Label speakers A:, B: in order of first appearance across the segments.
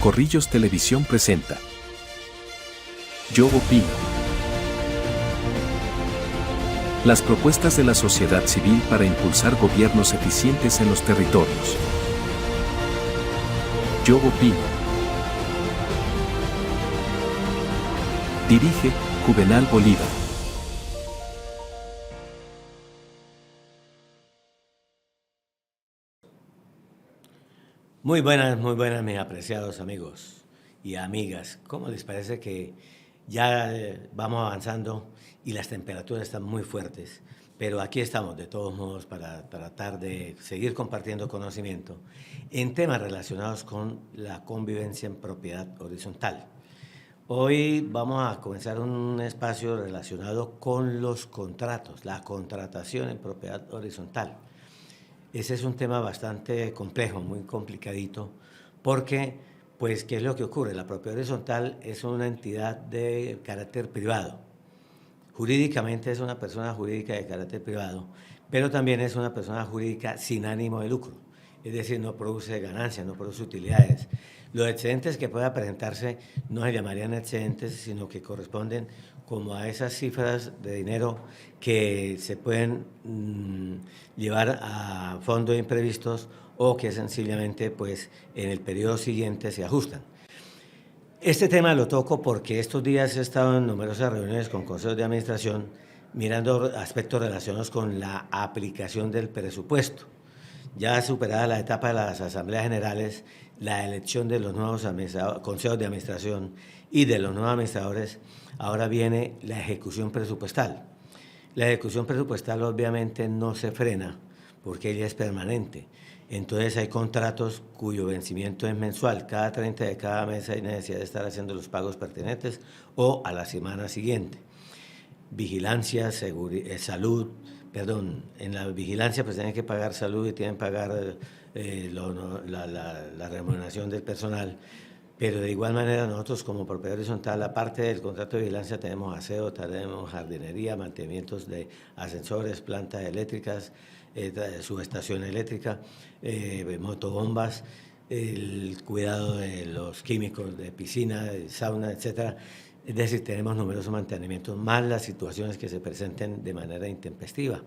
A: Corrillos Televisión presenta Yo Opino. Las propuestas de la sociedad civil para impulsar gobiernos eficientes en los territorios. Yo Opino. Dirige Juvenal Bolívar.
B: Muy buenas, mis apreciados amigos y amigas. ¿Cómo les parece que ya vamos avanzando y las temperaturas están muy fuertes? Pero aquí estamos, de todos modos, para tratar de seguir compartiendo conocimiento en temas relacionados con la convivencia en propiedad horizontal. Hoy vamos a comenzar un espacio relacionado con los contratos, la contratación en propiedad horizontal. Ese es un tema bastante complejo, muy complicadito, porque, pues, ¿qué es lo que ocurre? La propiedad horizontal es una entidad de carácter privado. Jurídicamente es una persona jurídica de carácter privado, pero también es una persona jurídica sin ánimo de lucro. Es decir, no produce ganancias, no produce utilidades. Los excedentes que pueda presentarse no se llamarían excedentes, sino que corresponden como a esas cifras de dinero que se pueden llevar a fondos imprevistos o que sencillamente pues, en el periodo siguiente se ajustan. Este tema lo toco porque estos días he estado en numerosas reuniones con consejos de administración mirando aspectos relacionados con la aplicación del presupuesto. Ya superada la etapa de las asambleas generales, la elección de los nuevos consejos de administración y de los nuevos administradores, ahora viene la ejecución presupuestal. La ejecución presupuestal obviamente no se frena porque ella es permanente. Entonces hay contratos cuyo vencimiento es mensual. Cada 30 de cada mes hay necesidad de estar haciendo los pagos pertinentes o a la semana siguiente. Vigilancia, salud, en la vigilancia pues tienen que pagar salud y tienen que pagar la remuneración del personal, pero de igual manera nosotros como propiedad horizontal, aparte del contrato de vigilancia, tenemos aseo, tenemos jardinería, mantenimientos de ascensores, plantas eléctricas, subestación eléctrica, motobombas, el cuidado de los químicos de piscina, de sauna, etcétera. Es decir, tenemos numerosos mantenimientos, más las situaciones que se presenten de manera intempestiva.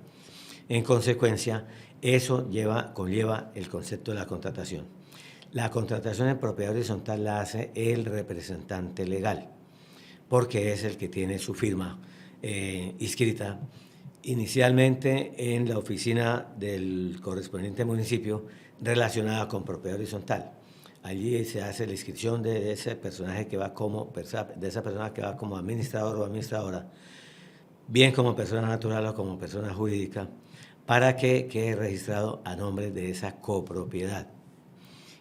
B: En consecuencia, eso conlleva el concepto de la contratación. La contratación en propiedad horizontal la hace el representante legal, porque es el que tiene su firma inscrita inicialmente en la oficina del correspondiente municipio relacionada con propiedad horizontal. Allí se hace la inscripción de ese personaje que va de esa persona que va como administrador o administradora, bien como persona natural o como persona jurídica, para que quede registrado a nombre de esa copropiedad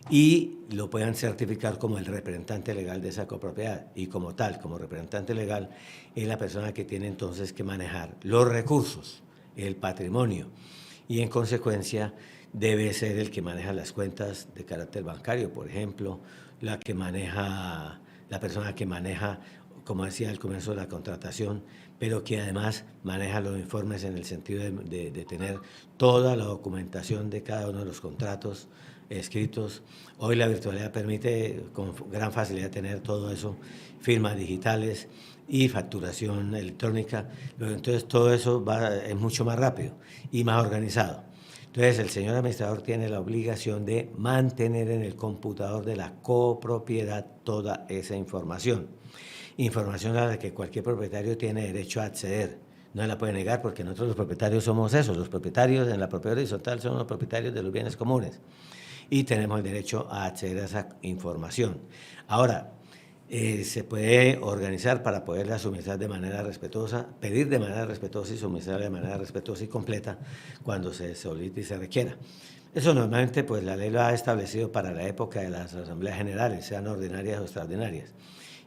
B: y lo puedan certificar como el representante legal de esa copropiedad. Y como tal, como representante legal, es la persona que tiene entonces que manejar los recursos, el patrimonio, y en consecuencia debe ser el que maneja las cuentas de carácter bancario, por ejemplo, la persona que maneja, como decía al comienzo, la contratación, pero que además maneja los informes en el sentido de tener toda la documentación de cada uno de los contratos escritos. Hoy la virtualidad permite con gran facilidad tener todo eso, firmas digitales y facturación electrónica. Entonces todo eso es mucho más rápido y más organizado. Entonces el señor administrador tiene la obligación de mantener en el computador de la copropiedad toda esa información. Información a la que cualquier propietario tiene derecho a acceder. No la puede negar porque nosotros los propietarios somos esos. Los propietarios en la propiedad horizontal son los propietarios de los bienes comunes y tenemos el derecho a acceder a esa información. Ahora, se puede organizar para poderla suministrar de manera respetuosa, pedir de manera respetuosa y suministrar de manera respetuosa y completa cuando se solicite y se requiera. Eso normalmente pues la ley lo ha establecido para la época de las asambleas generales, sean ordinarias o extraordinarias,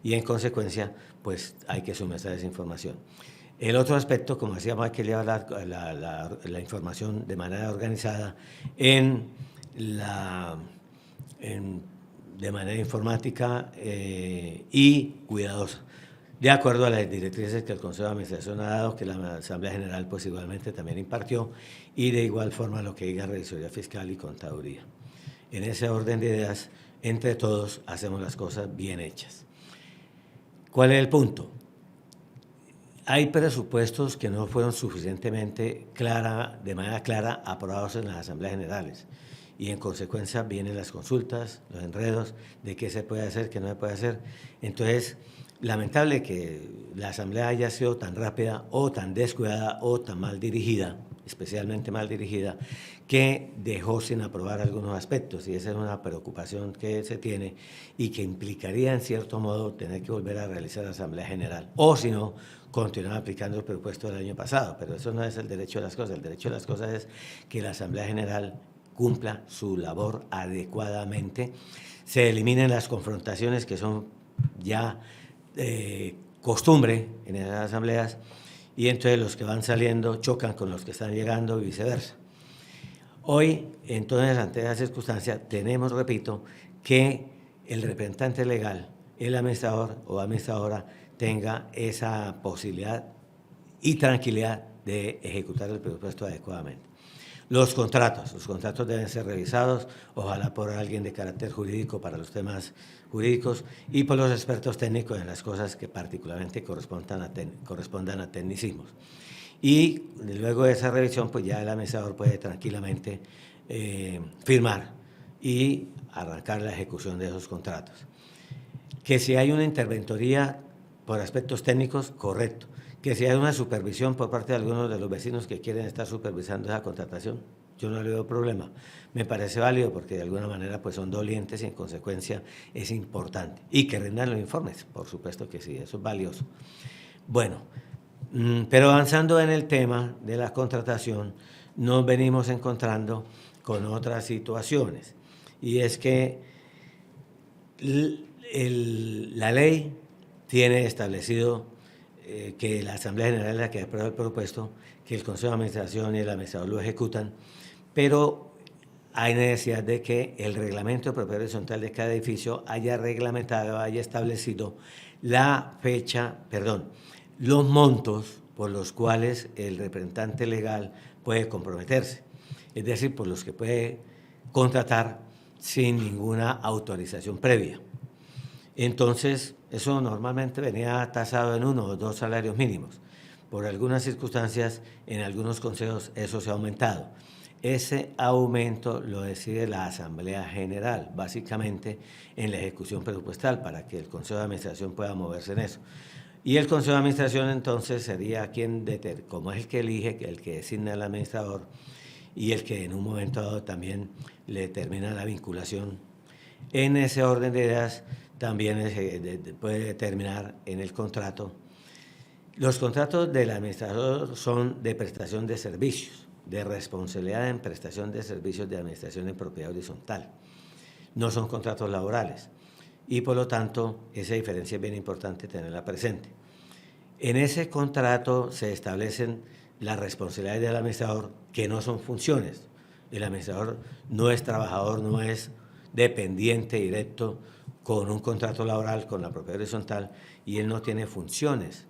B: y en consecuencia pues hay que suministrar esa información. El otro aspecto, como decíamos, hay que llevar la información de manera organizada de manera informática y cuidadosa, de acuerdo a las directrices que el Consejo de Administración ha dado, que la Asamblea General pues igualmente también impartió, y de igual forma lo que diga Revisoría Fiscal y Contaduría. En ese orden de ideas, entre todos hacemos las cosas bien hechas. ¿Cuál es el punto? Hay presupuestos que no fueron suficientemente de manera clara aprobados en las asambleas generales y en consecuencia vienen las consultas, los enredos de qué se puede hacer, qué no se puede hacer. Entonces, lamentable que la asamblea haya sido tan rápida o tan descuidada o tan mal dirigida, especialmente mal dirigida, que dejó sin aprobar algunos aspectos, y esa es una preocupación que se tiene y que implicaría en cierto modo tener que volver a realizar la asamblea general, o si no, continuar aplicando el presupuesto del año pasado, pero eso no es el derecho de las cosas. El derecho de las cosas es que la asamblea general cumpla su labor adecuadamente, se eliminen las confrontaciones que son ya costumbre en las asambleas, y entonces los que van saliendo chocan con los que están llegando y viceversa. Hoy, entonces, ante esa circunstancia, tenemos, repito, que el representante legal, el administrador o administradora, tenga esa posibilidad y tranquilidad de ejecutar el presupuesto adecuadamente. Los contratos deben ser revisados, ojalá por alguien de carácter jurídico para los temas jurídicos y por los expertos técnicos en las cosas que particularmente correspondan a tecnicismos. Y luego de esa revisión, pues ya el administrador puede tranquilamente firmar y arrancar la ejecución de esos contratos. Que si hay una interventoría por aspectos técnicos, correcto. Que si hay una supervisión por parte de algunos de los vecinos que quieren estar supervisando esa contratación, yo no le veo problema. Me parece válido porque de alguna manera pues son dolientes y en consecuencia es importante. Y que rindan los informes, por supuesto que sí, eso es valioso. Bueno, pero avanzando en el tema de la contratación, nos venimos encontrando con otras situaciones. Y es que la ley tiene establecido que la Asamblea General es la que aprueba el presupuesto, que el Consejo de Administración y el administrador lo ejecutan, pero hay necesidad de que el reglamento de propiedad horizontal de cada edificio haya reglamentado, haya establecido los montos por los cuales el representante legal puede comprometerse, es decir, por los que puede contratar sin ninguna autorización previa. Entonces, eso normalmente venía tasado en 1 o 2 salarios mínimos. Por algunas circunstancias, en algunos consejos eso se ha aumentado. Ese aumento lo decide la Asamblea General, básicamente en la ejecución presupuestal, para que el Consejo de Administración pueda moverse en eso. Y el Consejo de Administración entonces sería quien, como es el que elige, el que designa al administrador y el que en un momento dado también le determina la vinculación. En ese orden de ideas también puede determinar en el contrato. Los contratos del administrador son de prestación de servicios, de responsabilidad en prestación de servicios de administración en propiedad horizontal. No son contratos laborales y por lo tanto esa diferencia es bien importante tenerla presente. En ese contrato se establecen las responsabilidades del administrador, que no son funciones. El administrador no es trabajador, no es dependiente directo con un contrato laboral con la propiedad horizontal, y él no tiene funciones,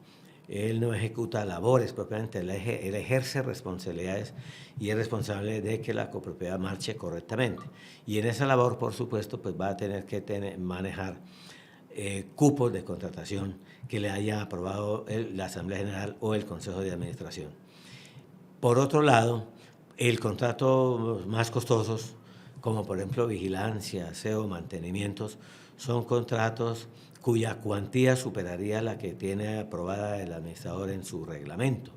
B: él no ejecuta labores propiamente, él ejerce responsabilidades y es responsable de que la copropiedad marche correctamente. Y en esa labor, por supuesto, pues va a tener que manejar cupos de contratación que le haya aprobado la Asamblea General o el Consejo de Administración. Por otro lado, el contrato más costosos, como por ejemplo vigilancia, aseo, mantenimientos, son contratos cuya cuantía superaría la que tiene aprobada el administrador en su reglamento.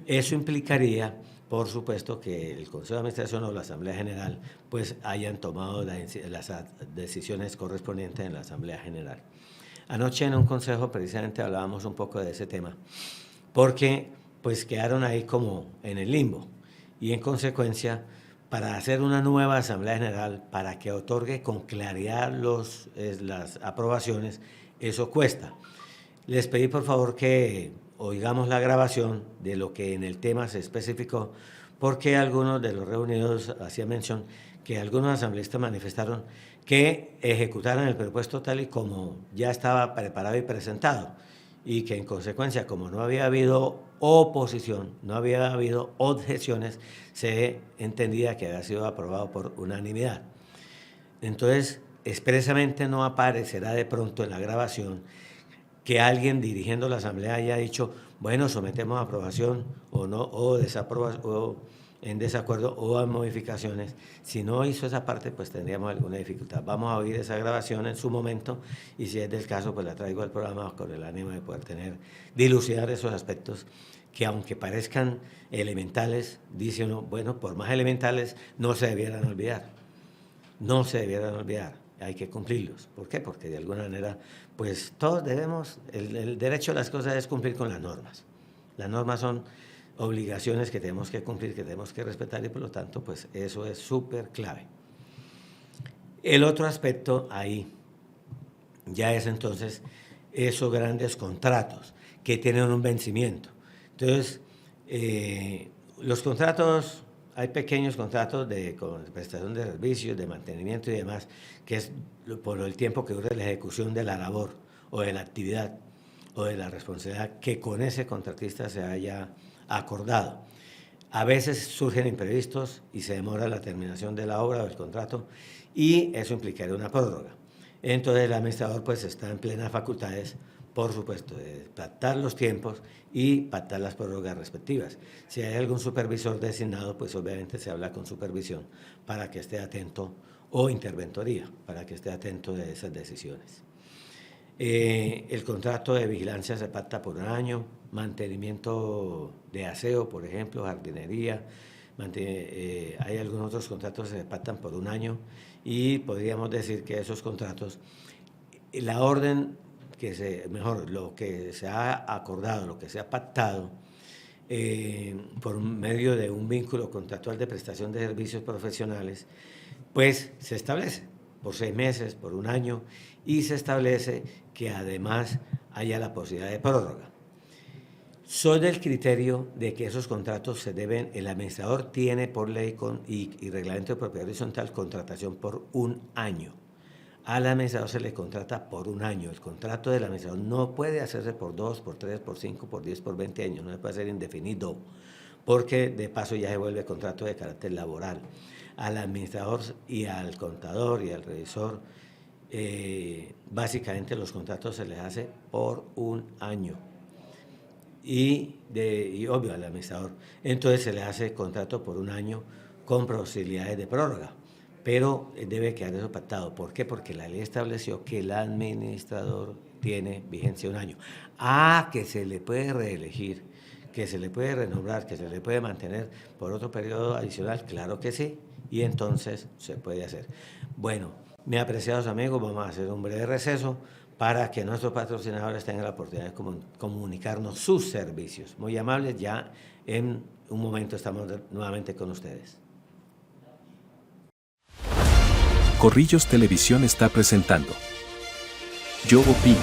B: Eso implicaría, por supuesto, que el Consejo de Administración o la Asamblea General pues hayan tomado las decisiones correspondientes en la Asamblea General. Anoche en un consejo precisamente hablábamos un poco de ese tema, porque pues quedaron ahí como en el limbo, y en consecuencia, para hacer una nueva Asamblea General, para que otorgue con claridad las aprobaciones, eso cuesta. Les pedí por favor que oigamos la grabación de lo que en el tema se especificó, porque algunos de los reunidos hacían mención que algunos asambleístas manifestaron que ejecutaran el presupuesto tal y como ya estaba preparado y presentado, y que en consecuencia, como no había habido oposición, no había habido objeciones, se entendía que había sido aprobado por unanimidad. Entonces, expresamente no aparecerá de pronto en la grabación que alguien dirigiendo la asamblea haya dicho, bueno, sometemos a aprobación o no, o desaprobación, o en desacuerdo o a modificaciones. Si no hizo esa parte, pues tendríamos alguna dificultad. Vamos a oír esa grabación en su momento y si es del caso, pues la traigo al programa con el ánimo de poder dilucidar esos aspectos que aunque parezcan elementales, dice uno, bueno, por más elementales, no se debieran olvidar. No se debieran olvidar, hay que cumplirlos. ¿Por qué? Porque de alguna manera, pues todos debemos, el derecho a las cosas es cumplir con las normas. Las normas son obligaciones que tenemos que cumplir, que tenemos que respetar y por lo tanto, pues eso es súper clave. El otro aspecto ahí ya es entonces esos grandes contratos que tienen un vencimiento. Entonces, los contratos, hay pequeños contratos de prestación de servicios, de mantenimiento y demás, que es por el tiempo que dura la ejecución de la labor o de la actividad o de la responsabilidad que con ese contratista se haya acordado. A veces surgen imprevistos y se demora la terminación de la obra o del contrato y eso implicaría una prórroga. Entonces el administrador pues está en plenas facultades, por supuesto, de pactar los tiempos y pactar las prórrogas respectivas. Si hay algún supervisor designado, pues obviamente se habla con supervisión para que esté atento, o interventoría, para que esté atento de esas decisiones. El contrato de vigilancia se pacta por un año, mantenimiento de aseo, por ejemplo, jardinería, hay algunos otros contratos que se pactan por un año y podríamos decir que esos contratos, la orden lo que se ha acordado, lo que se ha pactado por medio de un vínculo contractual de prestación de servicios profesionales, pues se establece por 6 meses, por un año, y se establece que además haya la posibilidad de prórroga. Soy del criterio de que esos contratos se deben, el administrador tiene por ley y reglamento de propiedad horizontal contratación por un año. Al administrador se le contrata por un año. El contrato del administrador no puede hacerse por 2, por 3, por 5, por 10, por 20 años, no se puede hacer indefinido, porque de paso ya se vuelve contrato de carácter laboral. Al administrador y al contador y al revisor, básicamente los contratos se les hace por un año. Y obvio al administrador. Entonces se le hace contrato por un año con posibilidades de prórroga. Pero debe quedar eso pactado. ¿Por qué? Porque la ley estableció que el administrador tiene vigencia un año. Que se le puede reelegir, que se le puede renombrar, que se le puede mantener por otro periodo adicional, claro que sí, y entonces se puede hacer. Bueno, mis apreciados amigos, vamos a hacer un breve receso para que nuestros patrocinadores tengan la oportunidad de comunicarnos sus servicios. Muy amables, ya en un momento estamos nuevamente con ustedes.
A: Corrillos Televisión está presentando Yo Opino.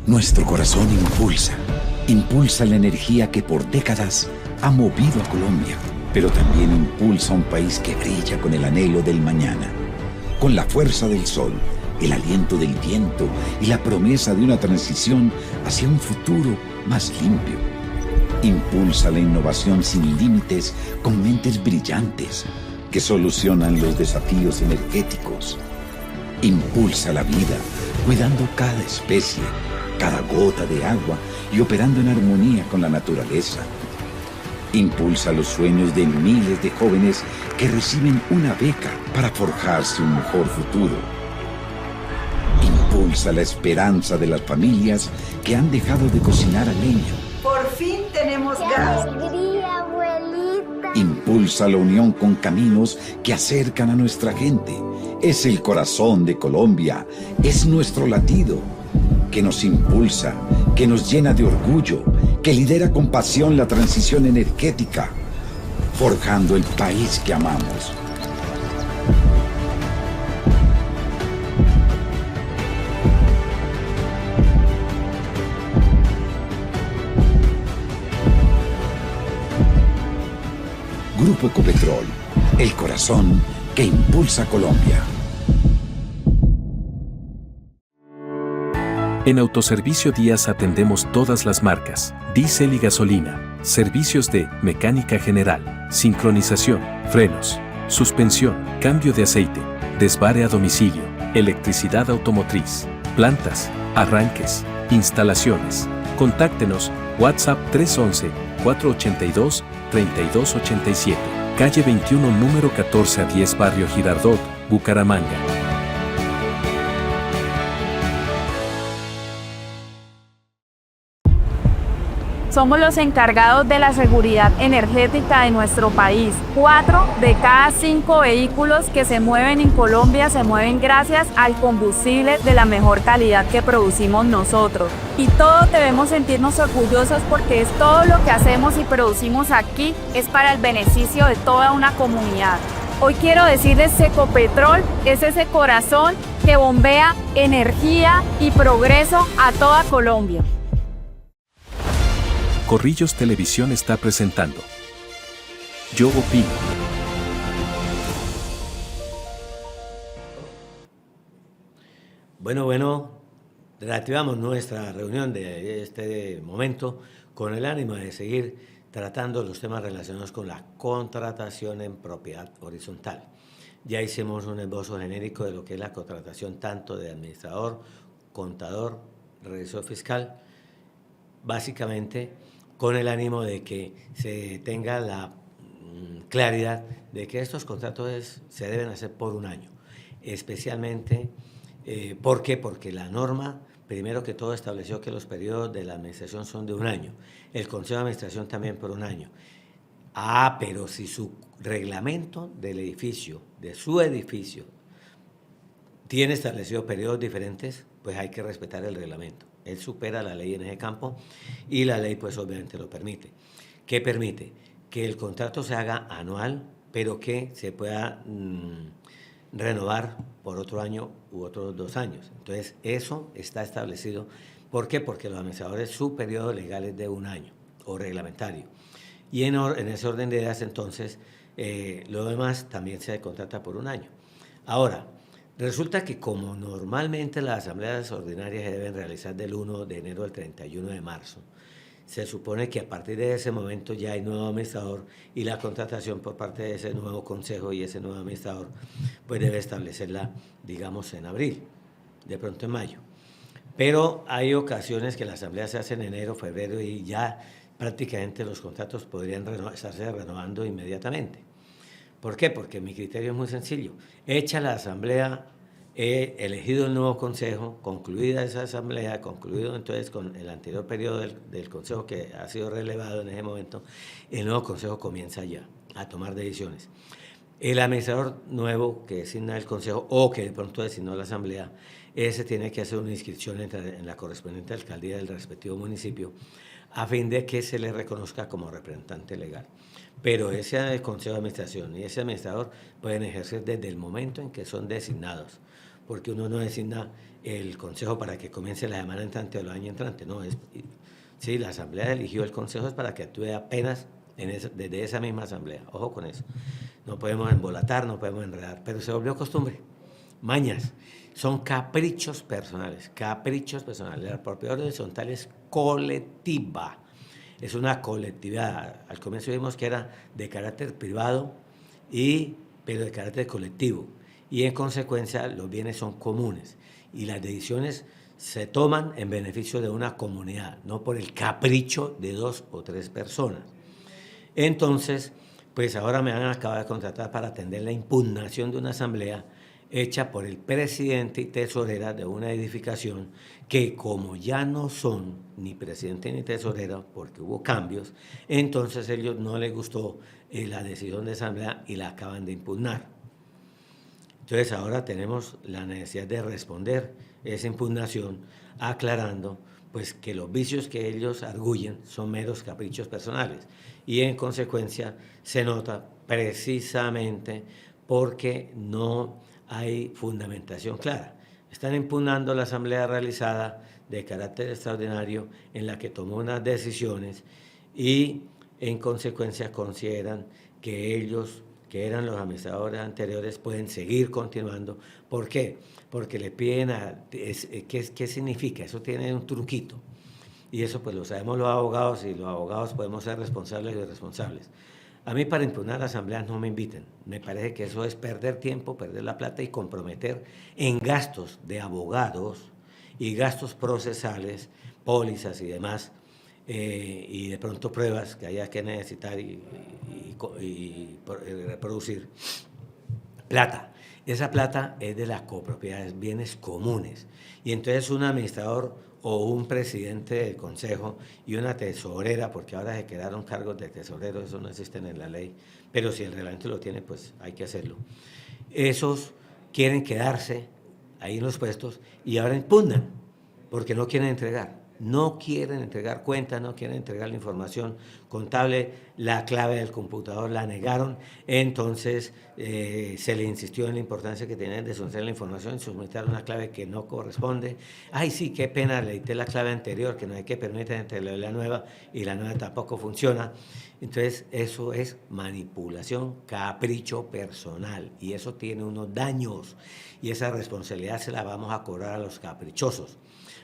C: Nuestro corazón impulsa la energía que por décadas ha movido a Colombia, pero también impulsa a un país que brilla con el anhelo del mañana, con la fuerza del sol, el aliento del viento y la promesa de una transición hacia un futuro más limpio. Impulsa la innovación sin límites con mentes brillantes que solucionan los desafíos energéticos. Impulsa la vida cuidando cada especie, cada gota de agua y operando en armonía con la naturaleza. Impulsa los sueños de miles de jóvenes que reciben una beca para forjarse un mejor futuro. Impulsa la esperanza de las familias que han dejado de cocinar a leña.
D: Por fin tenemos gas.
E: ¡Alegría, abuelita!
C: Impulsa la unión con caminos que acercan a nuestra gente. Es el corazón de Colombia, es nuestro latido, que nos impulsa, que nos llena de orgullo, que lidera con pasión la transición energética, forjando el país que amamos. Grupo Ecopetrol, el corazón que impulsa Colombia.
A: En Autoservicio Díaz atendemos todas las marcas, diésel y gasolina, servicios de mecánica general, sincronización, frenos, suspensión, cambio de aceite, desvare a domicilio, electricidad automotriz, plantas, arranques, instalaciones. Contáctenos, WhatsApp 311-482-3287, calle 21, número 14-10, Barrio Girardot, Bucaramanga.
F: Somos los encargados de la seguridad energética de nuestro país. 4 de cada 5 vehículos que se mueven en Colombia se mueven gracias al combustible de la mejor calidad que producimos nosotros. Y todos debemos sentirnos orgullosos porque es todo lo que hacemos y producimos aquí es para el beneficio de toda una comunidad. Hoy quiero decirles que Ecopetrol es ese corazón que bombea energía y progreso a toda Colombia.
A: Corrillos Televisión está presentando Yo Opino.
B: Bueno, reactivamos nuestra reunión de este momento con el ánimo de seguir tratando los temas relacionados con la contratación en propiedad horizontal. Ya hicimos un esbozo genérico de lo que es la contratación tanto de administrador, contador, revisor fiscal, básicamente con el ánimo de que se tenga la claridad de que estos contratos se deben hacer por un año, especialmente, ¿por qué? Porque la norma, primero que todo, estableció que los periodos de la administración son de un año, el Consejo de Administración también por un año. Pero si su reglamento del edificio, de su edificio, tiene establecido periodos diferentes, pues hay que respetar el reglamento. Él supera la ley en ese campo y la ley pues obviamente lo permite. ¿Qué permite? Que el contrato se haga anual, pero que se pueda renovar por otro año u otros 2 años. Entonces eso está establecido. ¿Por qué? Porque los administradores, su periodo legal es de 1 año o reglamentario. Y en ese orden de ideas entonces lo demás también se contrata por 1 año. Ahora, resulta que como normalmente las asambleas ordinarias se deben realizar del 1 de enero al 31 de marzo, se supone que a partir de ese momento ya hay nuevo administrador y la contratación por parte de ese nuevo consejo y ese nuevo administrador pues debe establecerla, digamos, en abril, de pronto en mayo. Pero hay ocasiones que la asamblea se hace en enero, febrero y ya prácticamente los contratos podrían estarse renovando inmediatamente. ¿Por qué? Porque mi criterio es muy sencillo. Hecha la asamblea, he elegido el nuevo consejo, concluida esa asamblea, concluido entonces con el anterior periodo del consejo que ha sido relevado en ese momento, el nuevo consejo comienza ya a tomar decisiones. El administrador nuevo que designa el consejo o que de pronto designó la asamblea, ese tiene que hacer una inscripción en la correspondiente alcaldía del respectivo municipio a fin de que se le reconozca como representante legal. Pero ese consejo de administración y ese administrador pueden ejercer desde el momento en que son designados, porque uno no designa el consejo para que comience la semana entrante o el año entrante, no, sí, la asamblea eligió el consejo es para que actúe apenas desde esa misma asamblea, ojo con eso, no podemos embolatar, no podemos enredar, pero se volvió costumbre, mañas, son caprichos personales, la propiedad horizontal es colectiva. Es una colectividad. Al comienzo vimos que era de carácter privado, pero de carácter colectivo. Y en consecuencia los bienes son comunes. Y las decisiones se toman en beneficio de una comunidad, no por el capricho de 2 o 3 personas. Entonces, pues ahora me han acabado de contratar para atender la impugnación de una asamblea hecha por el presidente y tesorera de una edificación que como ya no son ni presidente ni tesorera porque hubo cambios, entonces a ellos no les gustó la decisión de asamblea y la acaban de impugnar. Entonces ahora tenemos la necesidad de responder esa impugnación aclarando pues que los vicios que ellos arguyen son meros caprichos personales y en consecuencia se nota precisamente porque no hay fundamentación clara. Están impugnando la asamblea realizada de carácter extraordinario en la que tomó unas decisiones y en consecuencia consideran que ellos que eran los administradores anteriores, pueden seguir continuando. ¿Por qué? Porque le piden ¿qué significa? Eso tiene un truquito. Y eso pues lo sabemos los abogados, y los abogados podemos ser responsables y irresponsables. A mí para impugnar asambleas no me inviten. Me parece que eso es perder tiempo, perder la plata y comprometer en gastos de abogados y gastos procesales, pólizas y demás, y de pronto pruebas que haya que necesitar y reproducir. Plata. Esa plata es de las copropiedades, bienes comunes. Y entonces un administrador o un presidente del consejo y una tesorera, porque ahora se quedaron cargos de tesorero, eso no existen en la ley, pero si el reglamento lo tiene, pues hay que hacerlo. Esos quieren quedarse ahí en los puestos y ahora impugnan, porque no quieren entregar. No quieren entregar cuentas, no quieren entregar la información contable, la clave del computador la negaron, entonces se le insistió en la importancia que tenían de suministrar la información, suministrar una clave que no corresponde. Ay, sí, qué pena, le dicté la clave anterior, que no hay que permitir entregarle la nueva, y la nueva tampoco funciona. Entonces, eso es manipulación, capricho personal, y eso tiene unos daños, y esa responsabilidad se la vamos a cobrar a los caprichosos,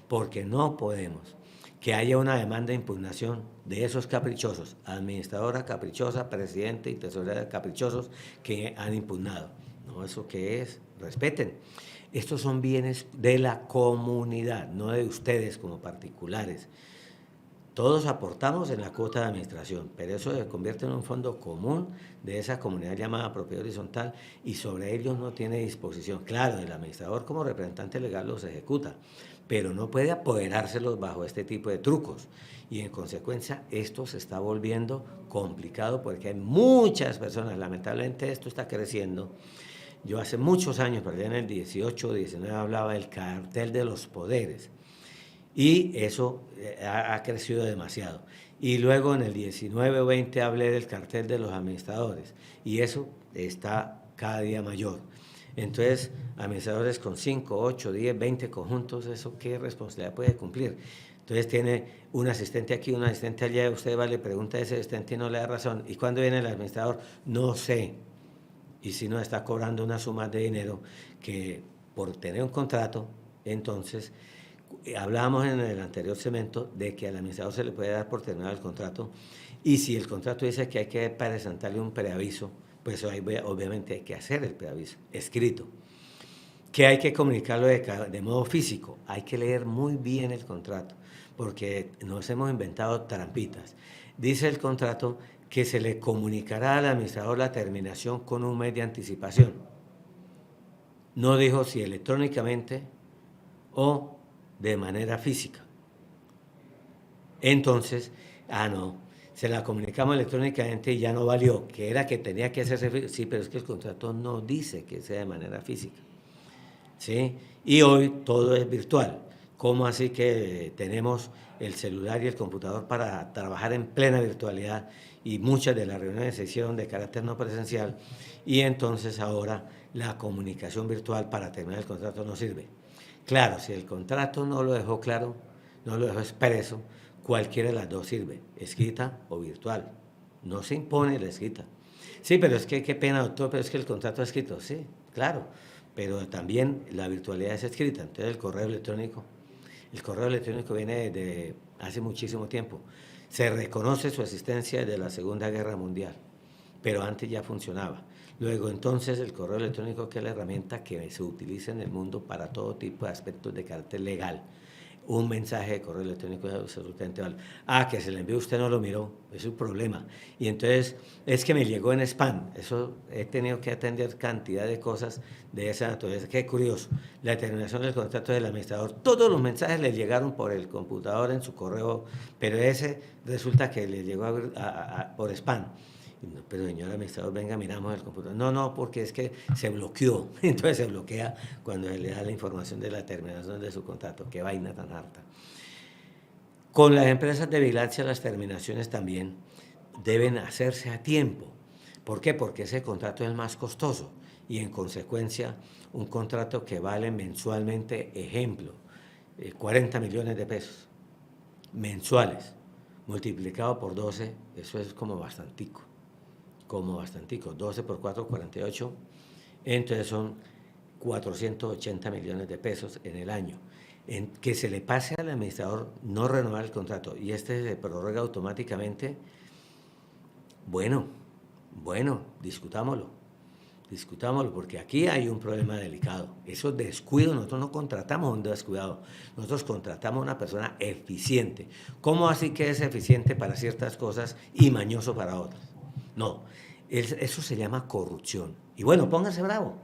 B: porque no podemos que haya una demanda de impugnación de esos caprichosos, administradora caprichosa, presidente y tesorera caprichosos que han impugnado. No, ¿eso qué es? Respeten. Estos son bienes de la comunidad, no de ustedes como particulares. Todos aportamos en la cuota de administración, pero eso se convierte en un fondo común de esa comunidad llamada propiedad horizontal, y sobre ellos no tiene disposición. Claro, el administrador como representante legal los ejecuta, pero no puede apoderárselos bajo este tipo de trucos. Y en consecuencia esto se está volviendo complicado porque hay muchas personas, lamentablemente esto está creciendo. Yo hace muchos años, pero ya en el 18 o 19 hablaba del cartel de los poderes. Y eso ha crecido demasiado. Y luego en el 19 o 20 hablé del cartel de los administradores. Y eso está cada día mayor. Entonces, administradores con 5, 8, 10, 20 conjuntos, ¿eso qué responsabilidad puede cumplir? Entonces tiene un asistente aquí, un asistente allá, usted va, le pregunta a ese asistente y no le da razón. ¿Y cuándo viene el administrador? No sé. Y si no, está cobrando una suma de dinero que por tener un contrato, entonces, hablábamos en el anterior segmento de que al administrador se le puede dar por terminado el contrato, y si el contrato dice que hay que presentarle un preaviso, pues obviamente hay que hacer el preaviso escrito. Que hay que comunicarlo de modo físico, hay que leer muy bien el contrato, porque nos hemos inventado trampitas. Dice el contrato que se le comunicará al administrador la terminación con un mes de anticipación. No dijo si electrónicamente o de manera física. Entonces, no, se la comunicamos electrónicamente y ya no valió, que era que tenía que hacerse, sí, pero es que el contrato no dice que sea de manera física, ¿sí? Y hoy todo es virtual. ¿Cómo así que tenemos el celular y el computador para trabajar en plena virtualidad? Y muchas de las reuniones se hicieron de carácter no presencial, y entonces ahora la comunicación virtual para terminar el contrato no sirve. Claro, si el contrato no lo dejó claro, no lo dejó expreso, cualquiera de las dos sirve, escrita o virtual. No se impone la escrita. Sí, pero es que qué pena, doctor, pero es que el contrato es escrito. Sí, claro, pero también la virtualidad es escrita. Entonces el correo electrónico viene desde hace muchísimo tiempo. Se reconoce su existencia desde la Segunda Guerra Mundial, pero antes ya funcionaba. Luego, entonces, el correo electrónico, que es la herramienta que se utiliza en el mundo para todo tipo de aspectos de carácter legal. Un mensaje de correo electrónico es absolutamente válido. Que se le envió, usted no lo miró, es un problema. Y entonces, es que me llegó en spam. Eso he tenido que atender cantidad de cosas de esa naturaleza. Qué curioso. La terminación del contrato del administrador. Todos los mensajes le llegaron por el computador en su correo, pero ese resulta que le llegó por spam. Pero señor administrador, venga, miramos el computador. No, porque es que se bloqueó. Entonces se bloquea cuando se le da la información de la terminación de su contrato. Qué vaina tan harta. Con las empresas de vigilancia, las terminaciones también deben hacerse a tiempo. ¿Por qué? Porque ese contrato es el más costoso y en consecuencia un contrato que vale mensualmente, ejemplo, 40 millones de pesos mensuales, multiplicado por 12, eso es como bastantico. como bastantico, 12 por 4, 48, entonces son 480 millones de pesos en el año. Que se le pase al administrador no renovar el contrato y este se prorroga automáticamente, bueno, discutámoslo, porque aquí hay un problema delicado. Eso es descuido, nosotros no contratamos a un descuidado, nosotros contratamos a una persona eficiente. ¿Cómo así que es eficiente para ciertas cosas y mañoso para otras? No, eso se llama corrupción. Y bueno, póngase bravo,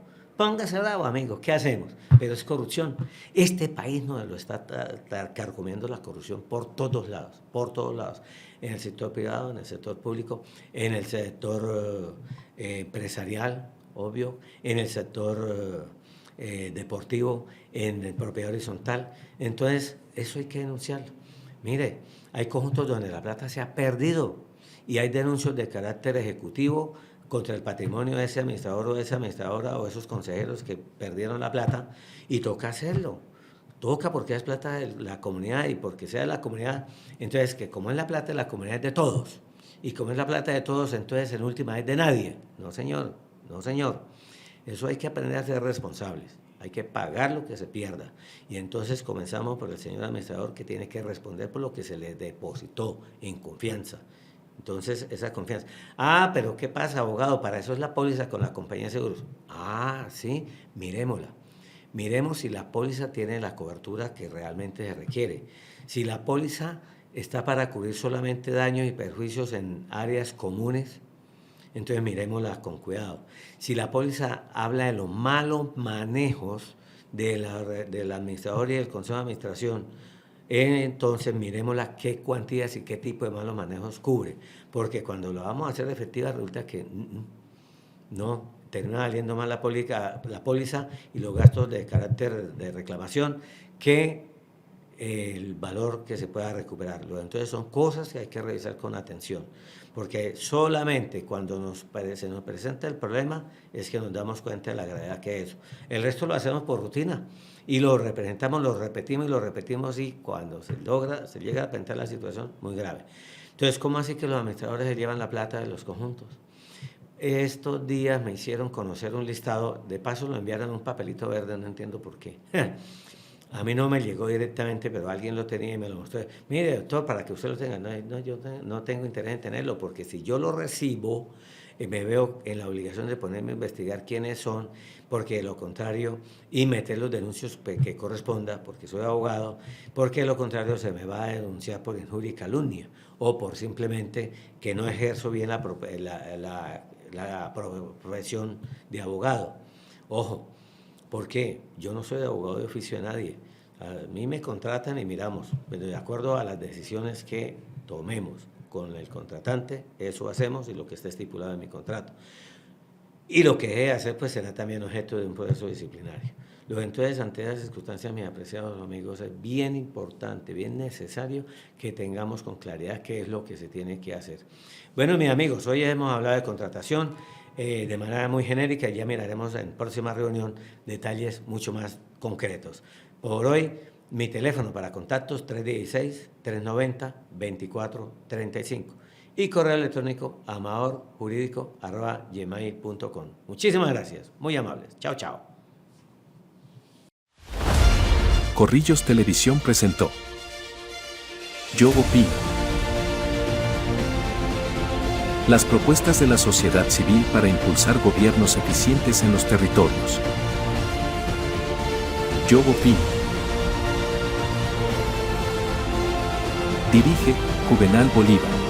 B: amigos, ¿qué hacemos? Pero es corrupción. Este país nos lo está carcomiendo la corrupción por todos lados, en el sector privado, en el sector público, en el sector empresarial, obvio, en el sector deportivo, en el propiedad horizontal. Entonces, eso hay que denunciarlo. Mire, hay conjuntos donde la plata se ha perdido y hay denuncias de carácter ejecutivo contra el patrimonio de ese administrador o de esa administradora o esos consejeros que perdieron la plata, y toca hacerlo. Toca porque es plata de la comunidad y porque sea de la comunidad. Entonces, que como es la plata de la comunidad es de todos, y como es la plata de todos, entonces en última es de nadie. No, señor. Eso hay que aprender a ser responsables. Hay que pagar lo que se pierda. Y entonces comenzamos por el señor administrador, que tiene que responder por lo que se le depositó en confianza. Entonces, esa confianza. Pero ¿qué pasa, abogado? Para eso es la póliza con la compañía de seguros. Sí, miremosla. Miremos si la póliza tiene la cobertura que realmente se requiere. Si la póliza está para cubrir solamente daños y perjuicios en áreas comunes, entonces miremosla con cuidado. Si la póliza habla de los malos manejos del administrador y del consejo de administración, entonces miremosla qué cuantías y qué tipo de malos manejos cubre, porque cuando lo vamos a hacer efectiva resulta que no, termina valiendo más la póliza y los gastos de carácter de reclamación que el valor que se pueda recuperarlo. Entonces son cosas que hay que revisar con atención, porque solamente cuando se nos presenta el problema es que nos damos cuenta de la gravedad que es eso. El resto lo hacemos por rutina y lo representamos, lo repetimos y cuando se llega a presentar la situación muy grave. Entonces, ¿cómo así que los administradores se llevan la plata de los conjuntos? Estos días me hicieron conocer un listado, de paso lo enviaron en un papelito verde, no entiendo por qué. A mí no me llegó directamente, pero alguien lo tenía y me lo mostró. Mire, doctor, para que usted lo tenga. No, yo no tengo interés en tenerlo, porque si yo lo recibo, me veo en la obligación de ponerme a investigar quiénes son, porque de lo contrario, y meter los denuncios que corresponda, porque soy abogado, porque de lo contrario se me va a denunciar por injuria y calumnia, o por simplemente que no ejerzo bien la profesión de abogado. Ojo, porque yo no soy abogado de oficio de nadie. A mí me contratan y miramos, pero de acuerdo a las decisiones que tomemos con el contratante, eso hacemos y lo que está estipulado en mi contrato. Y lo que he de hacer pues será también objeto de un proceso disciplinario. Entonces, ante esas circunstancias, mis apreciados amigos, es bien importante, bien necesario que tengamos con claridad qué es lo que se tiene que hacer. Bueno, mis amigos, hoy hemos hablado de contratación de manera muy genérica, y ya miraremos en próxima reunión detalles mucho más concretos. Por hoy, mi teléfono para contactos 316-390-2435 y correo electrónico amadorjurídico@gmail.com. Muchísimas gracias, muy amables. Chao, chao.
A: Corrillos Televisión presentó Yo Opino. Las propuestas de la sociedad civil para impulsar gobiernos eficientes en los territorios. Yo Opino. Dirige Juvenal Bolívar.